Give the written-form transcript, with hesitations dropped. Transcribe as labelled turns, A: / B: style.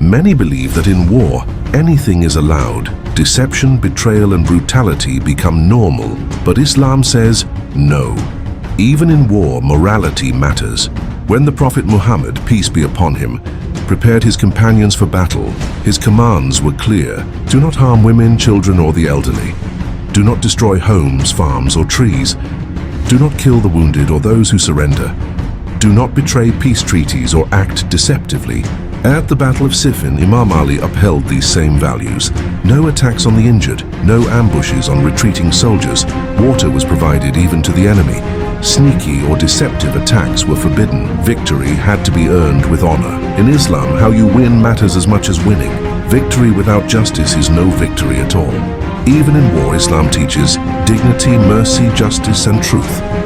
A: Many believe that in war, anything is allowed. Deception, betrayal, and brutality become normal. But Islam says, no. Even in war, morality matters. When the Prophet Muhammad, peace be upon him, prepared his companions for battle, his commands were clear. Do not harm women, children, or the elderly. Do not destroy homes, farms, or trees. Do not kill the wounded or those who surrender. Do not betray peace treaties or act deceptively. At the Battle of Siffin, Imam Ali upheld these same values. No attacks on the injured, no ambushes on retreating soldiers. Water was provided even to the enemy. Sneaky or deceptive attacks were forbidden. Victory had to be earned with honor. In Islam, how you win matters as much as winning. Victory without justice is no victory at all. Even in war, Islam teaches dignity, mercy, justice, and truth.